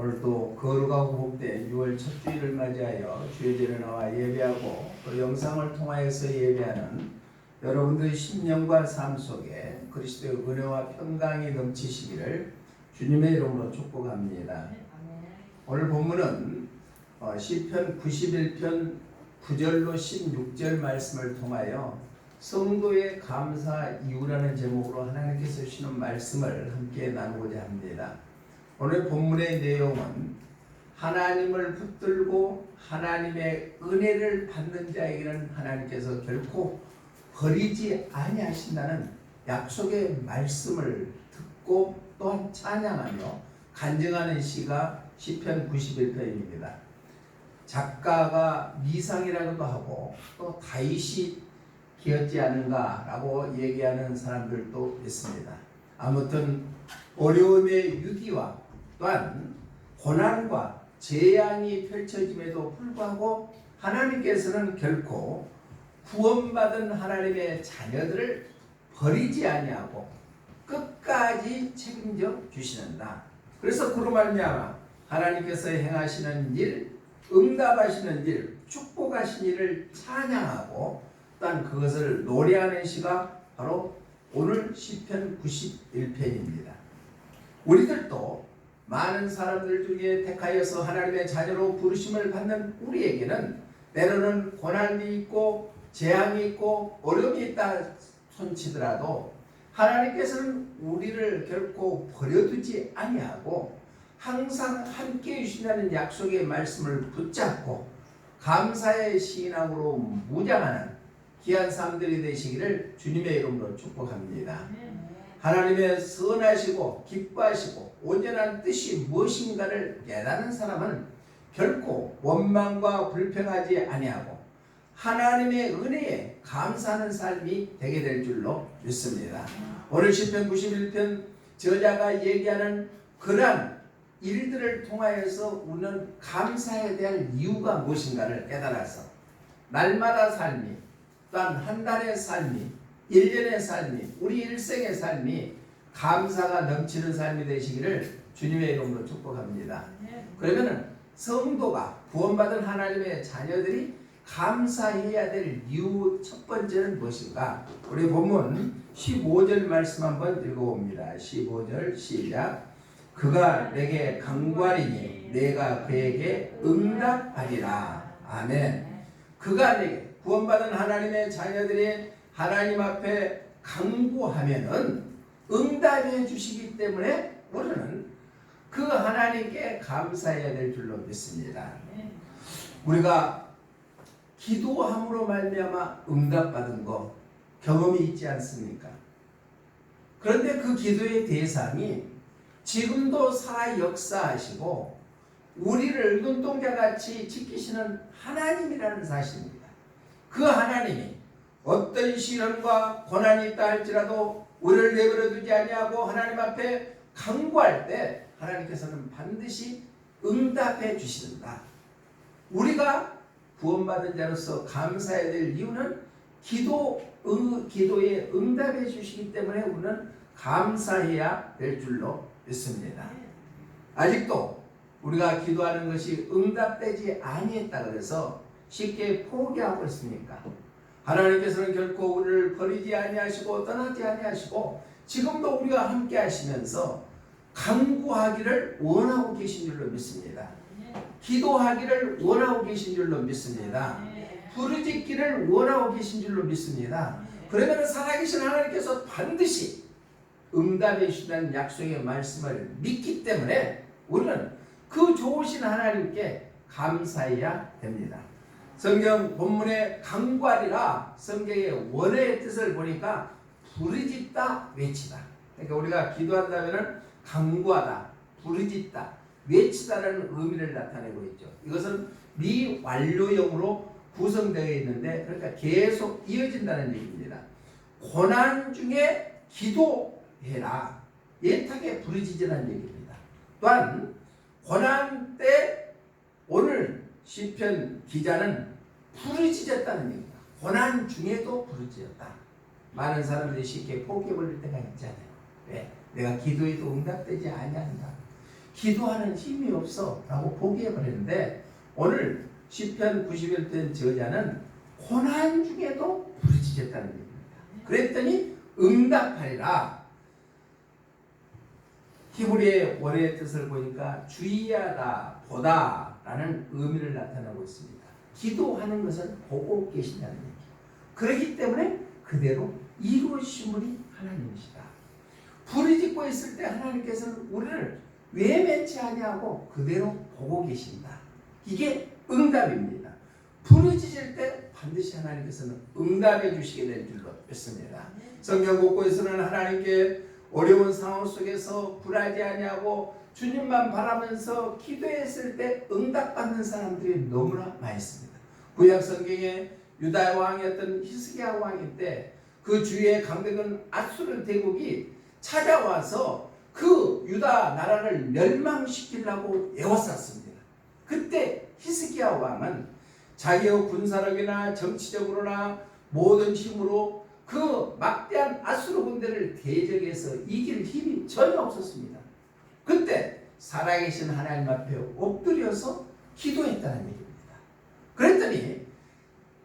오늘도 거룩하고 복된 6월 첫 주일을 맞이하여 주의 전에 나와 예배하고 또 영상을 통하여서 예배하는 여러분들의 심령과 삶 속에 그리스도의 은혜와 평강이 넘치시기를 주님의 이름으로 축복합니다. 오늘 본문은 시편 91편 9절로 16절 말씀을 통하여 성도의 감사 이유라는 제목으로 하나님께서 주시는 말씀을 함께 나누고자 합니다. 오늘 본문의 내용은 하나님을 붙들고 하나님의 은혜를 받는 자에게는 하나님께서 결코 버리지 아니하신다는 약속의 말씀을 듣고 또한 찬양하며 간증하는 시가 시편 91편입니다. 작가가 미상이라고도 하고 또 다윗이 기었지 않은가라고 얘기하는 사람들도 있습니다. 아무튼 어려움의 위기와 또한 고난과 재앙이 펼쳐짐에도 불구하고 하나님께서는 결코 구원받은 하나님의 자녀들을 버리지 아니하고 끝까지 책임져 주시는다. 그래서 그로 말미암아 하나님께서 행하시는 일, 응답하시는 일, 축복하신 일을 찬양하고 또한 그것을 노래하는 시가 바로 오늘 시편 91편입니다. 우리들도 많은 사람들 중에 택하여서 하나님의 자녀로 부르심을 받는 우리에게는 때로는 고난이 있고 재앙이 있고 어려움이 있다 손치더라도 하나님께서는 우리를 결코 버려두지 아니하고 항상 함께 해주신다는 약속의 말씀을 붙잡고 감사의 신앙으로 무장하는 귀한 삶들이 되시기를 주님의 이름으로 축복합니다. 하나님의 선하시고 기뻐하시고 온전한 뜻이 무엇인가를 깨닫는 사람은 결코 원망과 불평하지 아니하고 하나님의 은혜에 감사하는 삶이 되게 될 줄로 믿습니다. 오늘 시편 91편 저자가 얘기하는 그러한 일들을 통하여서 우리는 감사에 대한 이유가 무엇인가를 깨달아서 날마다 삶이 또한 한 달의 삶이 1년의 삶이 우리 일생의 삶이 감사가 넘치는 삶이 되시기를 주님의 이름으로 축복합니다. 그러면 성도가 구원받은 하나님의 자녀들이 감사해야 될 이유 첫 번째는 무엇인가? 우리 본문 15절 말씀 한번 읽어봅니다. 15절 시작. 그가 내게 간구하리니 내가 그에게 응답하리라. 아멘. 그가 내게 구원받은 하나님의 자녀들이 하나님 앞에 간구하면은 응답해 주시기 때문에 우리는 그 하나님께 감사해야 될 줄로 믿습니다. 우리가 기도함으로 말미암아 응답받은 거 경험이 있지 않습니까? 그런데 그 기도의 대상이 지금도 살아 역사하시고 우리를 눈동자같이 지키시는 하나님이라는 사실입니다. 그 하나님이 어떤 시련과 고난이 있다 할지라도 우리를 내버려 두지 아니하고 하나님 앞에 간구할 때 하나님께서는 반드시 응답해 주신다. 우리가 구원받은 자로서 감사해야 될 이유는 기도에 응답해 주시기 때문에 우리는 감사해야 될 줄로 믿습니다. 아직도 우리가 기도하는 것이 응답되지 아니했다 그래서 쉽게 포기하고 있습니까? 하나님께서는 결코 우리를 버리지 아니하시고 떠나지 아니하시고 지금도 우리가 함께 하시면서 간구하기를 원하고 계신 줄로 믿습니다. 기도하기를 원하고 계신 줄로 믿습니다. 부르짖기를 원하고 계신 줄로 믿습니다. 그러면 살아계신 하나님께서 반드시 응답해 주신다는 약속의 말씀을 믿기 때문에 우리는 그 좋으신 하나님께 감사해야 됩니다. 성경 본문에 간구하리라 성경의 원어의 뜻을 보니까 부르짖다 외치다. 그러니까 우리가 기도한다면 간구하다, 부르짖다, 외치다라는 의미를 나타내고 있죠. 이것은 미완료형으로 구성되어 있는데 그러니까 계속 이어진다는 얘기입니다. 고난 중에 기도해라. 애타게 부르짖으라는 얘기입니다. 또한 고난 때 오늘 시편 기자는 부르짖었다는 얘기입니다. 고난 중에도 부르짖었다. 많은 사람들이 쉽게 포기해버릴 때가 있잖아요. 왜? 내가 기도해도 응답되지 아니한다. 기도하는 힘이 없어 라고 포기해버리는데, 오늘 시편 91편 저자는 고난 중에도 부르짖었다는 얘기입니다. 그랬더니 응답하리라. 히브리의 원어의 뜻을 보니까 주의하다, 보다 라는 의미를 나타내고 있습니다. 기도하는 것을 보고 계신다는 얘기예요. 그렇기 때문에 그대로 이루어심이 하나님이시다. 부르짖고 있을 때 하나님께서는 우리를 외면치 아니하고 그대로 보고 계신다. 이게 응답입니다. 부르짖을 때 반드시 하나님께서는 응답해 주시게 될 줄로 믿습니다. 성경 곳곳에서는 하나님께 어려운 상황 속에서 굴하지 아니하고 주님만 바라면서 기도했을 때 응답받는 사람들이 너무나 많습니다. 구약 성경에 유다 왕이었던 히스기야 왕일 때 그 주위에 강대군 아수르 대국이 찾아와서 그 유다 나라를 멸망시키려고 에워쌌습니다. 그때 히스기야 왕은 자기의 군사력이나 정치적으로나 모든 힘으로 그 막대한 아수르 군대를 대적해서 이길 힘이 전혀 없었습니다. 그때 살아계신 하나님 앞에 엎드려서 기도했다는 얘기입니다. 그랬더니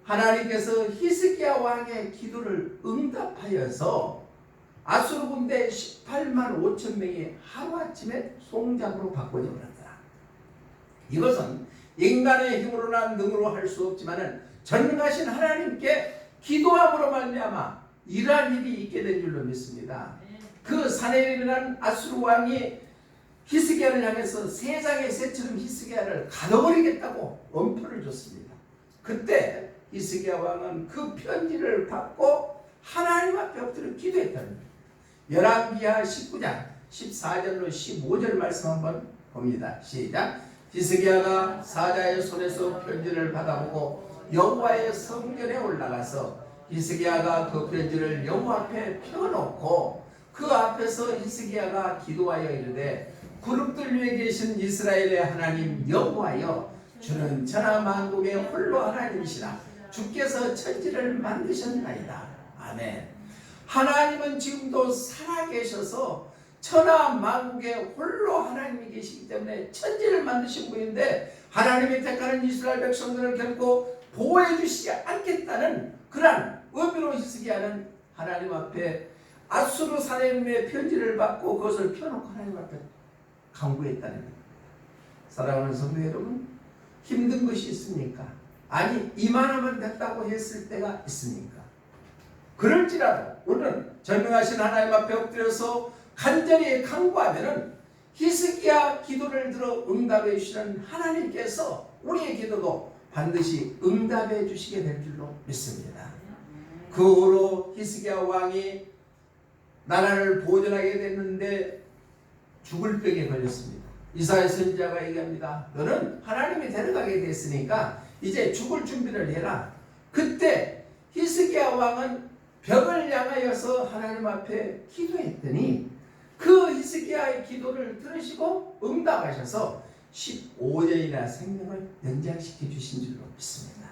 하나님께서 히스기야 왕의 기도를 응답하여서 아수르 군대 18만 5천 명이 하루아침에 송장으로 바꿔져 버렸더라. 이것은 인간의 힘으로나 능으로 할 수 없지만 전능하신 하나님께 기도함으로 말미암아 이러한 일이 있게 된 줄로 믿습니다. 그 산에 일어난 아수르 왕이 히스기야를 향해서 세상의 새처럼 히스기야를 가둬버리겠다고 엄포를 줬습니다. 그때 히스기야 왕은 그 편지를 받고 하나님 앞에 엎드려 기도했다는 거예요. 열왕기하 19장 14절로 15절 말씀 한번 봅니다. 시작. 히스기야가 사자의 손에서 편지를 받아보고 여호와의 성전에 올라가서 히스기야가 그 편지를 여호와 앞에 펴놓고 그 앞에서 히스기야가 기도하여 이르되 그룹들 위에 계신 이스라엘의 하나님 여호와여, 주는 천하 만국의 홀로 하나님이시라. 주께서 천지를 만드셨나이다. 아멘. 하나님은 지금도 살아계셔서 천하 만국의 홀로 하나님이 계시기 때문에 천지를 만드신 분인데 하나님이 택하는 이스라엘 백성들을 결코 보호해 주시지 않겠다는 그러한 의미로 히스기야는 하나님 앞에 아수르 사내림의 편지를 받고 그것을 펴놓고 하나님 앞에 간구했다는 겁니다. 사랑하는 성도 여러분, 힘든 것이 있습니까? 아니, 이만하면 됐다고 했을 때가 있습니까? 그럴지라도 오늘은 전능하신 하나님 앞에 엎드려서 간절히 간구하면은 히스기야 기도를 들어 응답해 주시는 하나님께서 우리의 기도도 반드시 응답해 주시게 될 줄로 믿습니다. 그 후로 히스기야 왕이 나라를 보존하게 됐는데 죽을 병에 걸렸습니다. 이사야 선지자가 얘기합니다. 너는 하나님이 데려가게 됐으니까 이제 죽을 준비를 해라. 그때 히스기야 왕은 벽을 향하여서 하나님 앞에 기도했더니 그 히스기야의 기도를 들으시고 응답하셔서 15년이나 생명을 연장시켜 주신 줄로 믿습니다.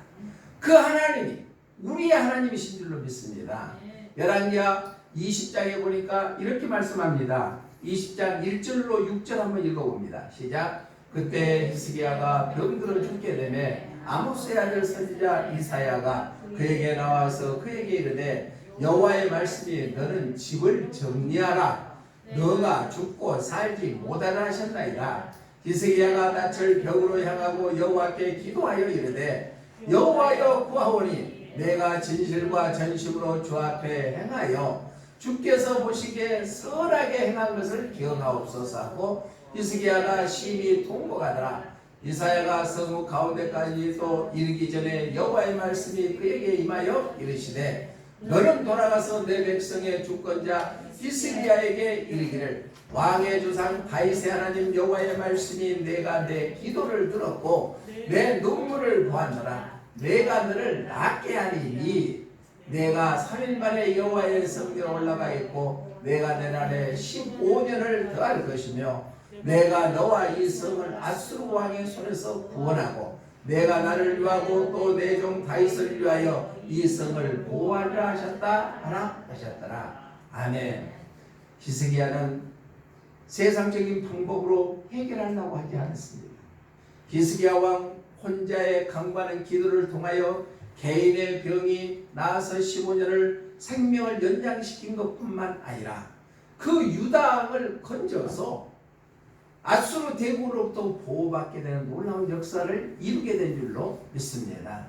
그 하나님이 우리의 하나님이신 줄로 믿습니다. 열왕기하 20장에 보니까 이렇게 말씀합니다. 20장 1절로 6절 한번 읽어봅니다. 시작. 그때 히스기야가 병들어 죽게 되매 아모스의 아들 선지자 이사야가 그에게 나와서 그에게 이르되 여호와의 말씀이 너는 집을 정리하라. 너가 죽고 살지 못하라 하셨나이다. 히스기야가 낯을 벽으로 향하고 여호와께 기도하여 이르되 여호와여 구하오니 내가 진실과 전심으로 주 앞에 행하여 주께서 보시기에 선하게 행한 것을 기억하옵소서 하고 히스기야가 심히 통곡하더라. 이사야가 성읍 가운데까지 또 이르기 전에 여호와의 말씀이 그에게 임하여 이르시되 너는 돌아가서 내 백성의 주권자 히스기야에게 이르기를 왕의 조상 다윗의 하나님 여호와의 말씀이 내가 내 기도를 들었고 내 눈물을 보았노라. 내가 너를 낫게 하리니 내가 3일 만에 여호와의 성전에 올라가 있고 내가 내 날에 15년을 더할 것이며 내가 너와 이 성을 아수르 왕의 손에서 구원하고 내가 나를 위하고 또 내 종 다윗을 위하여 이 성을 보호하라 하셨다 하나 하셨더라. 아멘. 히스기야는 세상적인 방법으로 해결하려고 하지 않았습니다. 히스기야 왕 혼자의 강구하는 기도를 통하여 개인의 병이 나아서 15년을 생명을 연장시킨 것뿐만 아니라 그 유다 왕을 건져서 아수르 대국으로부터 보호받게 되는 놀라운 역사를 이루게 된 줄로 믿습니다.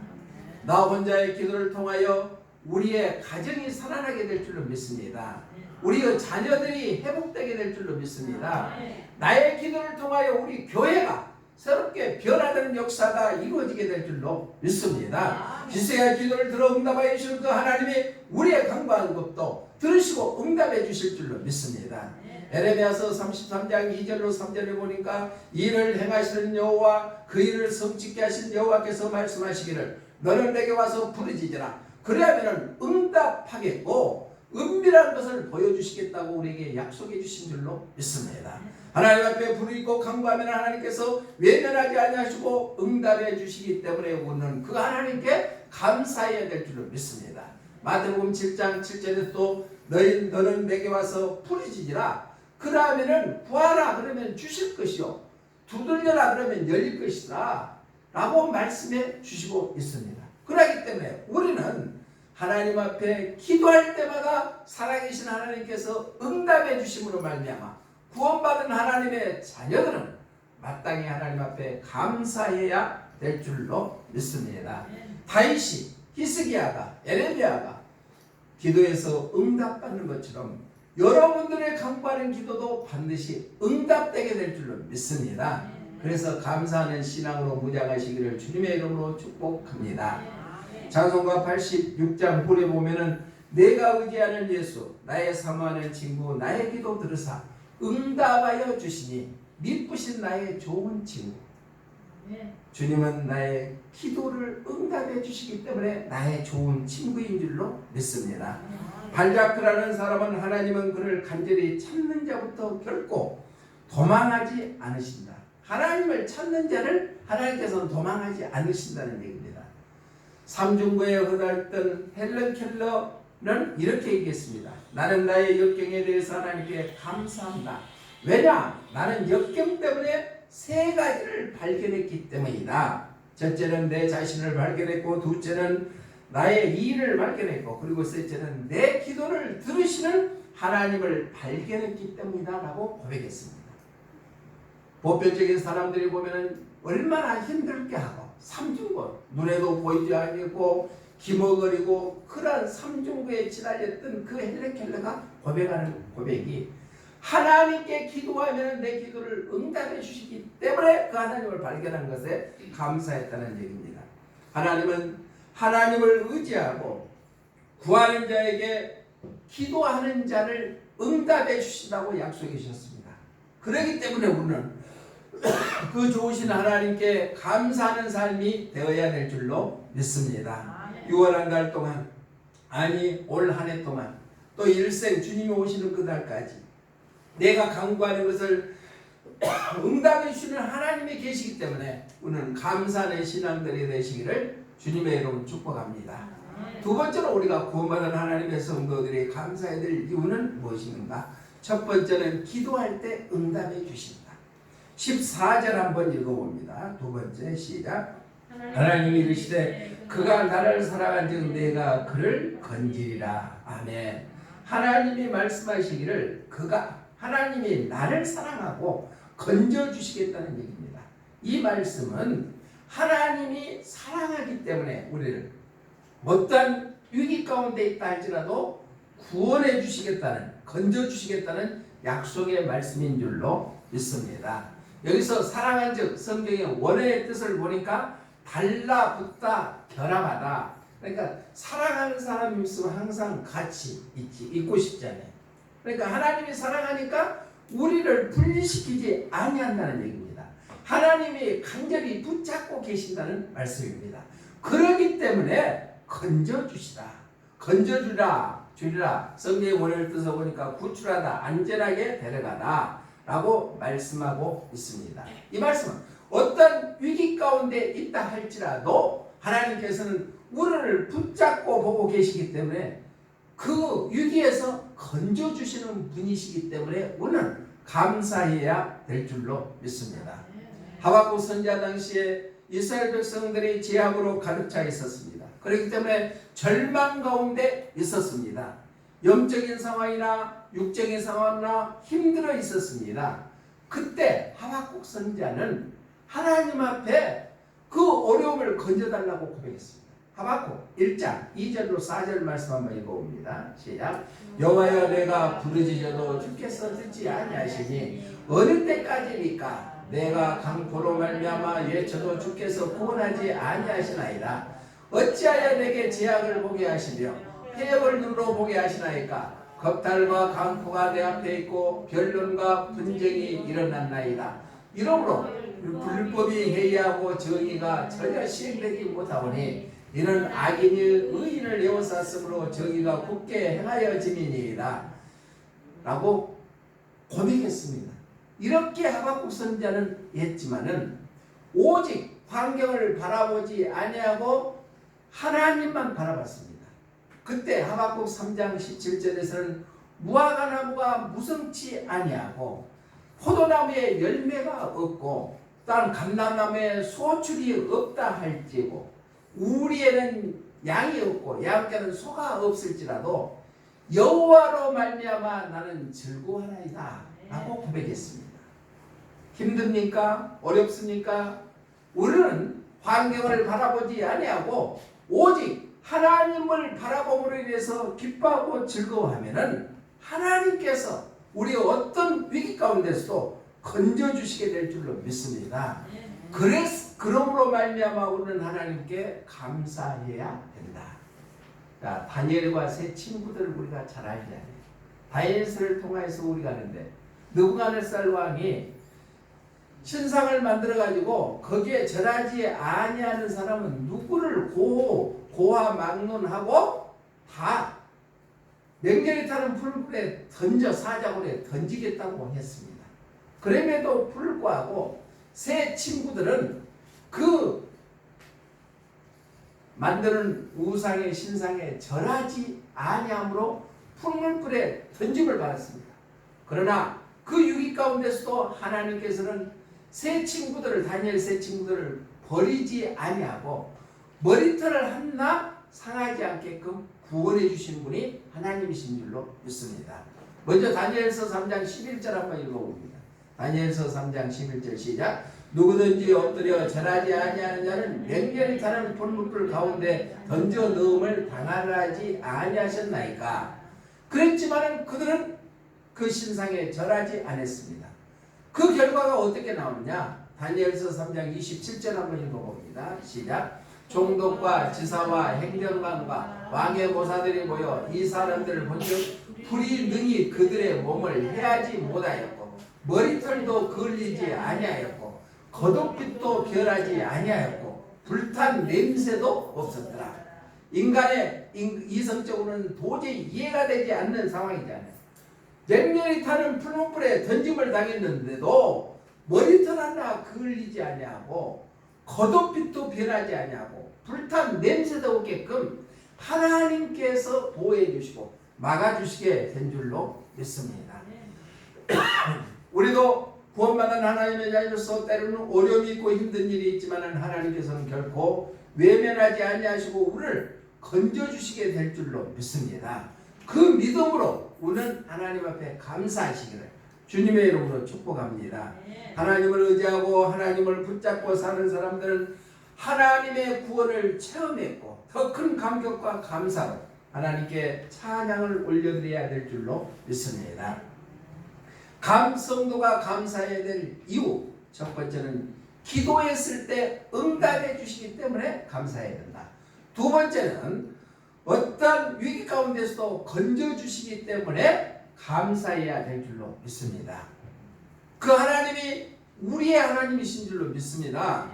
나 혼자의 기도를 통하여 우리의 가정이 살아나게 될 줄로 믿습니다. 우리의 자녀들이 회복되게 될 줄로 믿습니다. 나의 기도를 통하여 우리 교회가 새롭게 변화되는 역사가 이루어지게 될 줄로 믿습니다. 히스기야 기도를 들어 응답하여 주신 그 하나님이 우리의 간구하는 것도 들으시고 응답해 주실 줄로 믿습니다. 에레미야서 33장 2절로 3절에 보니까 이를 행하시는 여호와 그 일을 성취케 하신 여호와께서 말씀하시기를 너는 내게 와서 부르짖으라 그리하면 응답하겠고 은밀한 것을 보여주시겠다고 우리에게 약속해 주신 줄로 믿습니다. 하나님 앞에 부르짖고 간구하면 하나님께서 외면하지 아니하시고 응답해 주시기 때문에 우리는 그 하나님께 감사해야 될 줄로 믿습니다. 마태복음 7장 7절에 또 너는 내게 와서 부르짖으라 그러면은 구하라 그러면 주실 것이요 두들려라 그러면 열릴 것이다 라고 말씀해 주시고 있습니다. 그렇기 때문에 우리는 하나님 앞에 기도할 때마다 살아계신 하나님께서 응답해 주심으로 말미암아 구원받은 하나님의 자녀들은 마땅히 하나님 앞에 감사해야 될 줄로 믿습니다. 다윗이, 히스기야가, 에레미야가 기도에서 응답받는 것처럼 여러분들의 간구하는 기도도 반드시 응답되게 될 줄로 믿습니다. 그래서 감사하는 신앙으로 무장하시기를 주님의 이름으로 축복합니다. 찬송가 86장 홀에 보면은 내가 의지하는 예수 나의 사모하는 친구 나의 기도 들으사 응답하여 주시니 미쁘신 나의 좋은 친구. 주님은 나의 기도를 응답해 주시기 때문에 나의 좋은 친구인 줄로 믿습니다. 발자크라는 사람은 하나님은 그를 간절히 찾는 자부터 결코 도망하지 않으신다. 하나님을 찾는 자를 하나님께서는 도망하지 않으신다는 얘기입니다. 삼중고에 허다했던 헬런 켈러는 이렇게 얘기했습니다. 나는 나의 역경에 대해서 하나님께 감사한다. 왜냐? 나는 역경 때문에 세 가지를 발견했기 때문이다. 첫째는 내 자신을 발견했고 둘째는 나의 일을 발견했고 그리고 셋째는 내 기도를 들으시는 하나님을 발견했기 때문이다 라고 고백했습니다. 보편적인 사람들이 보면 얼마나 힘들게 하고 삼중고 눈에도 보이지 않고 기머거리고 그러한 삼중고에 지나렸던 그 헬렌 켈러가 고백하는 고백이 하나님께 기도하면 내 기도를 응답해 주시기 때문에 그 하나님을 발견한 것에 감사했다는 얘기입니다. 하나님은 하나님을 의지하고 구하는 자에게 기도하는 자를 응답해 주신다고 약속해 주셨습니다. 그렇기 때문에 우리는 그 좋으신 하나님께 감사하는 삶이 되어야 될 줄로 믿습니다. 6월 한 달 동안 아니 올 한 해 동안 또 일생 주님이 오시는 그날까지 내가 간구하는 것을 응답해 주시는 하나님이 계시기 때문에 우리는 감사하는 신앙들이 되시기를 주님의 이름으로 축복합니다. 두 번째로 우리가 구원받은 하나님의 성도들이 감사해야 될 이유는 무엇인가? 첫 번째는 기도할 때 응답해 주신다. 14절 한번 읽어봅니다. 두 번째 시작. 하나님이 이르시되 그가 나를 사랑한즉 내가 그를 건지리라. 아멘. 하나님이 말씀하시기를 그가 하나님이 나를 사랑하고 건져주시겠다는 얘기입니다. 이 말씀은 하나님이 사랑하기 때문에 우리를 어떠한 위기 가운데 있다 할지라도 구원해 주시겠다는 건져주시겠다는 약속의 말씀인 줄로 믿습니다. 여기서 사랑한 즉 성경의 원어의 뜻을 보니까 달라붙다 결합하다. 그러니까 사랑하는 사람이 있으면 항상 같이 있고 싶잖아요. 그러니까 하나님이 사랑하니까 우리를 분리시키지 아니한다는 얘기입니다. 하나님이 간절히 붙잡고 계신다는 말씀입니다. 그렇기 때문에 건져주시다. 건져주라. 주리라. 성경의 원어를 뜻을 보니까 구출하다. 안전하게 데려가다. 라고 말씀하고 있습니다. 이 말씀은 어떤 위기 가운데 있다 할지라도 하나님께서는 우리를 붙잡고 보고 계시기 때문에 그 위기에서 건져주시는 분이시기 때문에 우리는 감사해야 될 줄로 믿습니다. 하박국 선지자 당시에 이스라엘 백성들이 죄악으로 가득 차 있었습니다. 그렇기 때문에 절망 가운데 있었습니다. 영적인 상황이나 육적인 상황이나 힘들어 있었습니다. 그때 하박국 선지자는 하나님 앞에 그 어려움을 건져달라고 고백했습니다. 하박국 1장 2절로 4절 말씀 한번 읽어봅니다. 시작. 여호와여 내가 부르짖어도 주께서 듣지 아니하시니 어느 때까지니까 내가 강포로 말미암아 외쳐도 주께서 구원하지 아니하시나이다. 어찌하여 내게 죄악을 보게 하시며 해역을 눈으로 보게 하시나이까. 겁탈과 강포가 내 앞에 있고 변론과 분쟁이 일어났나이다. 이러므로 불법이 해이하고 정의가 전혀 시행되지 못하오니 이는 악인이 의인을 에워쌌으므로 정의가 굳게 행하여짐이니이다. 라고 고백했습니다. 이렇게 하박국 선지자는 했지만은 오직 환경을 바라보지 아니하고 하나님만 바라봤습니다. 그때 하박국 3장 17절에서는 무화과 나무가 무성치 아니하고 포도나무에 열매가 없고 또한 감람나무에 소출이 없다 할지고 우리에는 양이 없고 양께는 소가 없을지라도 여호와로 말미암아 나는 즐거워하나이다 라고 고백했습니다. 힘듭니까? 어렵습니까? 우리는 환경을 바라보지 아니하고 오직 하나님을 바라봄으로 인해서 기뻐하고 즐거워하면은 하나님께서 우리 어떤 위기 가운데서도 건져주시게 될 줄로 믿습니다. 그러므로 말미암아 우리는 하나님께 감사해야 된다. 자, 다니엘과 세 친구들을 우리가 잘 알아야 돼요. 다니엘서를 통해서 우리가 아는데 느부갓네살 왕이 신상을 만들어 가지고 거기에 절하지 아니하는 사람은 누구를 고하 막론하고 다 맹렬히 타는 풀불에 던져 사자굴에 던지겠다고 했습니다. 그럼에도 불구하고 세 친구들은 그 만드는 우상의 신상에 절하지 아니함으로 풀물불에 던짐을 받았습니다. 그러나 그 유기 가운데서도 하나님께서는 다니엘 세 친구들을 버리지 아니하고 머리털을 하나 상하지 않게끔 구원해 주신 분이 하나님이신 줄로 믿습니다. 먼저 다니엘서 3장 11절 한번 읽어봅니다. 다니엘서 3장 11절 시작. 누구든지 엎드려 절하지 아니하는 자는 맹렬히 타는 풀무불 가운데 던져 넣음을 당하지 아니하셨나이까. 그랬지만 그들은 그 신상에 절하지 않았습니다. 그 결과가 어떻게 나오느냐? 다니엘서 3장 27절 한번 읽어봅니다. 시작. 총독과 지사와 행정관과 왕의 모사들이 모여 이 사람들을 본즉 불이 능히 그들의 몸을 해하지 못하였고 머리털도 그을리지 아니하였고 겉옷빛도 변하지 아니하였고 불탄 냄새도 없었더라. 인간의 이성적으로는 도저히 이해가 되지 않는 상황이잖아요. 맹렬히 타는 풀무불에 던짐을 당했는데도 머리털 하나 그을리지 아니하고 겉옷빛도 변하지 아니하고 불탄 냄새도 없게끔 하나님께서 보호해 주시고 막아주시게 된 줄로 믿습니다. 우리도 구원받은 하나님의 자녀로서 때로는 어려움이 있고 힘든 일이 있지만 하나님께서는 결코 외면하지 아니하시고 우리를 건져주시게 될 줄로 믿습니다. 그 믿음으로 우리는 하나님 앞에 감사하시기를 주님의 이름으로 축복합니다. 하나님을 의지하고 하나님을 붙잡고 사는 사람들은 하나님의 구원을 체험했고 더 큰 감격과 감사로 하나님께 찬양을 올려드려야 될 줄로 믿습니다. 성도가 감사해야 될 이유 첫 번째는 기도했을 때 응답해 주시기 때문에 감사해야 된다. 두 번째는 어떤 위기 가운데서도 건져주시기 때문에 감사해야 될 줄로 믿습니다. 그 하나님이 우리의 하나님이신 줄로 믿습니다.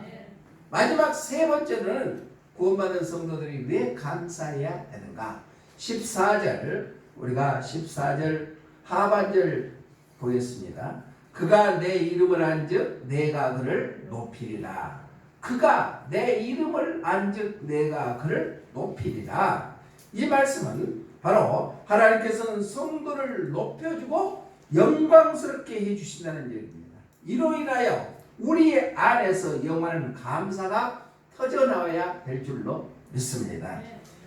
마지막 세 번째는 구원받은 성도들이 왜 감사해야 되는가? 14절 우리가 14절 하반절 보겠습니다. 그가 내 이름을 안즉 내가 그를 높이리라. 그가 내 이름을 안즉 내가 그를 높이리라. 이 말씀은 바로 하나님께서는 성도를 높여주고 영광스럽게 해주신다는 얘기입니다. 이로 인하여 우리 안에서 영원한 감사가 터져나와야 될 줄로 믿습니다.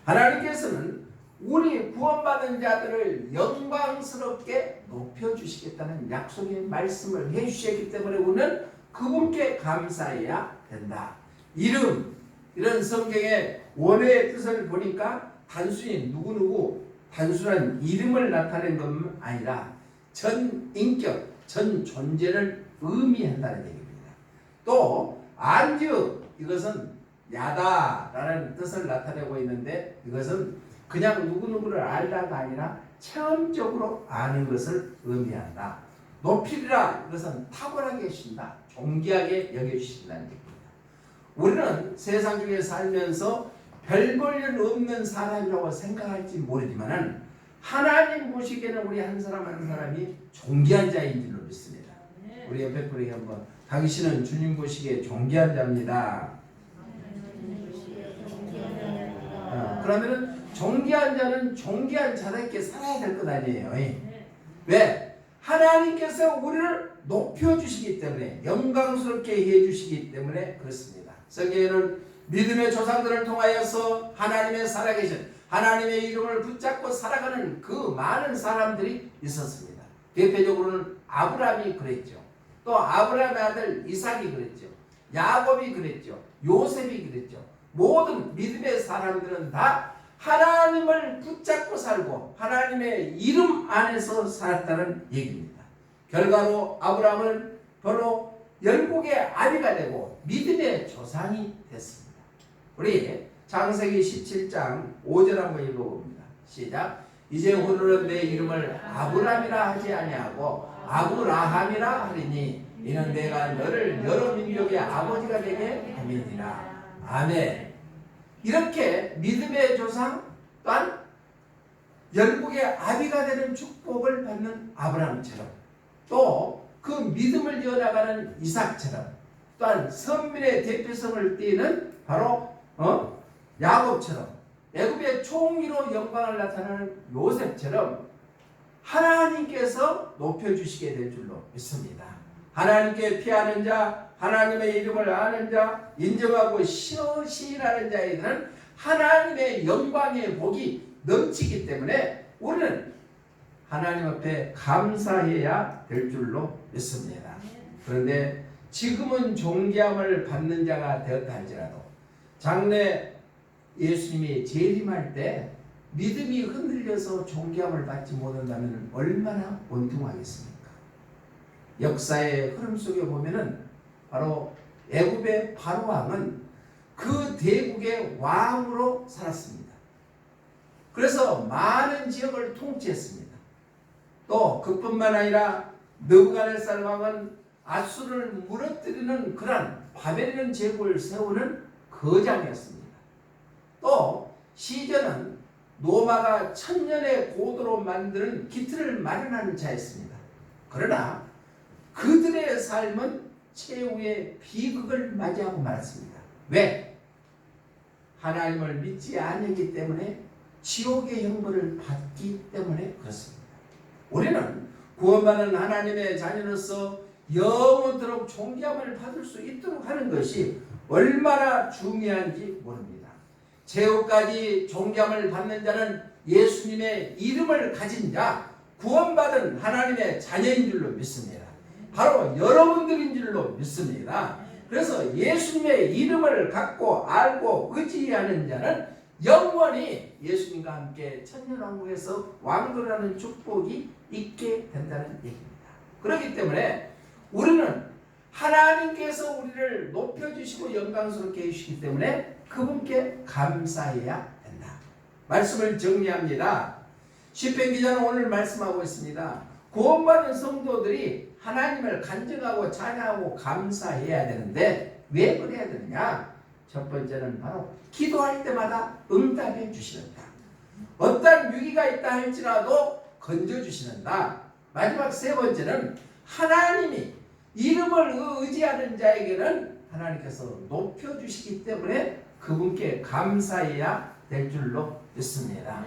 하나님께서는 우리 구원받은 자들을 영광스럽게 높여주시겠다는 약속의 말씀을 해주셨기 때문에 우리는 그분께 감사해야 된다. 이름, 이런 성경의 원어의 뜻을 보니까 단순히 누구누구 단순한 이름을 나타낸 것만 아니라 전 인격, 전 존재를 의미한다는 얘기입니다. 또 안디옥, 이것은 야다라는 뜻을 나타내고 있는데 이것은 그냥 누구누구를 알다가 아니라 체험적으로 아는 것을 의미한다. 높이리라, 이것은 탁월하게 하신다, 존귀하게 여겨주신다는 얘기입니다. 우리는 세상 중에 살면서 별 볼 일 없는 사람이라고 생각할지 모르지만 하나님 보시기에는 우리 한 사람 한 사람이 존귀한 자인 줄로 믿습니다. 우리 옆에 분에게 한번, 당신은 주님 보시기에 존귀한 자입니다. 그러면은 존귀한 자는 존귀한 자답게 살아야 될 것 아니에요. 왜? 하나님께서 우리를 높여주시기 때문에, 영광스럽게 해주시기 때문에 그렇습니다. 성경에는 믿음의 조상들을 통하여서 하나님의 살아계신 하나님의 이름을 붙잡고 살아가는 그 많은 사람들이 있었습니다. 대표적으로는 아브라함이 그랬죠. 또 아브라함의 아들 이삭이 그랬죠. 야곱이 그랬죠. 요셉이 그랬죠. 모든 믿음의 사람들은 다 하나님을 붙잡고 살고 하나님의 이름 안에서 살았다는 얘기입니다. 결과로 아브라함은 바로 열국의 아비가 되고 믿음의 조상이 됐습니다. 우리 창세기 17장 5절 한번 읽어봅니다. 시작. 이제후로는 내 이름을 아브람이라 하지 아니하고 아브라함이라 하리니 이는 내가 너를 여러 민족의 아버지가 되게 함이니라. 아멘. 이렇게 믿음의 조상 또한 열국의 아비가 되는 축복을 받는 아브라함처럼, 또 그 믿음을 이어나가는 이삭처럼, 또한 선민의 대표성을 띠는 바로 야곱처럼, 애굽의 총리로 영광을 나타내는 요셉처럼 하나님께서 높여주시게 될 줄로 믿습니다. 하나님께 피하는 자, 하나님의 이름을 아는 자, 인정하고 시인하는 자에게는 하나님의 영광의 복이 넘치기 때문에 우리는 하나님 앞에 감사해야 될 줄로 믿습니다. 그런데 지금은 존귀함을 받는 자가 되었다 할지라도 장래 예수님이 재림할 때 믿음이 흔들려서 존귀함을 받지 못한다면 얼마나 원통하겠습니까? 역사의 흐름 속에 보면은 바로 애굽의 바로 왕은 그 대국의 왕으로 살았습니다. 그래서 많은 지역을 통치했습니다. 또 그뿐만 아니라 느부갓네살 왕은 아수르를 무너뜨리는 그런 바벨론 제국을 세우는 거장이었습니다. 또 시전은 노마가 천년의 고도로 만드는 기틀을 마련하는 자였습니다. 그러나 그들의 삶은 최후의 비극을 맞이하고 말았습니다. 왜? 하나님을 믿지 않았기 때문에 지옥의 형벌을 받기 때문에 그렇습니다. 우리는 구원받은 하나님의 자녀로서 영원토록 존귀함을 받을 수 있도록 하는 것이 얼마나 중요한지 모릅니다. 최후까지 존귀함을 받는 자는 예수님의 이름을 가진 자, 구원받은 하나님의 자녀인 줄로 믿습니다. 바로 여러분들인 줄로 믿습니다. 그래서 예수님의 이름을 갖고 알고 의지하는 자는 영원히 예수님과 함께 천년왕국에서 왕도라는 축복이 있게 된다는 얘기입니다. 그렇기 때문에 우리는 하나님께서 우리를 높여주시고 영광스럽게 해주시기 때문에 그분께 감사해야 된다. 말씀을 정리합니다. 시편 기자는 오늘 말씀하고 있습니다. 구원받은 성도들이 하나님을 간증하고 찬양하고 감사해야 되는데 왜 그래야 되느냐? 첫 번째는 바로 기도할 때마다 응답해 주시는다. 어떤 위기가 있다 할지라도 건져주시는다. 마지막 세 번째는 하나님이 이름을 의지하는 자에게는 하나님께서 높여주시기 때문에 그분께 감사해야 될 줄로 믿습니다.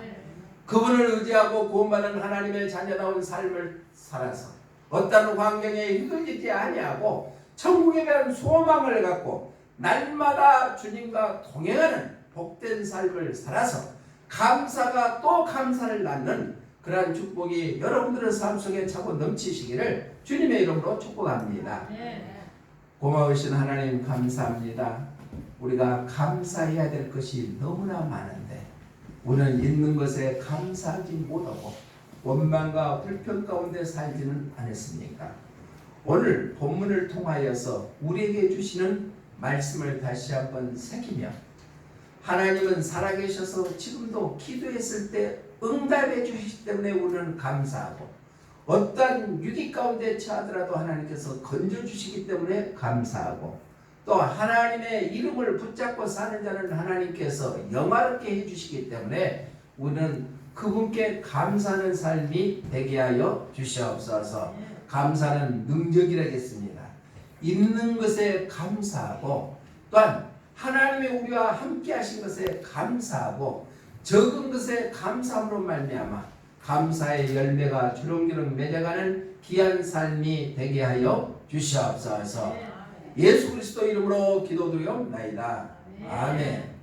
그분을 의지하고 구원받은 하나님의 자녀다운 삶을 살아서 어떤 환경에 휘둘리지 아니하고 천국에 대한 소망을 갖고 날마다 주님과 동행하는 복된 삶을 살아서 감사가 또 감사를 낳는 그러한 축복이 여러분들의 삶 속에 차고 넘치시기를 주님의 이름으로 축복합니다. 고마우신 하나님 감사합니다. 우리가 감사해야 될 것이 너무나 많은데 우리는 있는 것에 감사하지 못하고 원망과 불평 가운데 살지는 않았습니까? 오늘 본문을 통하여서 우리에게 주시는 말씀을 다시 한번 새기며 하나님은 살아계셔서 지금도 기도했을 때 응답해 주시기 때문에 우리는 감사하고 어떠한 위기 가운데 처하더라도 하나님께서 건져주시기 때문에 감사하고 또 하나님의 이름을 붙잡고 사는 자는 하나님께서 영화롭게 해주시기 때문에 우리는 그분께 감사하는 삶이 되게 하여 주시옵소서. 감사는 능력이라겠습니다. 있는 것에 감사하고 또한 하나님의 우리와 함께 하신 것에 감사하고 적은 것에 감사함으로 말미암아 감사의 열매가 주렁주렁 맺어가는 귀한 삶이 되게 하여 주시옵소서. 예수 그리스도 이름으로 기도드리옵나이다. 아멘.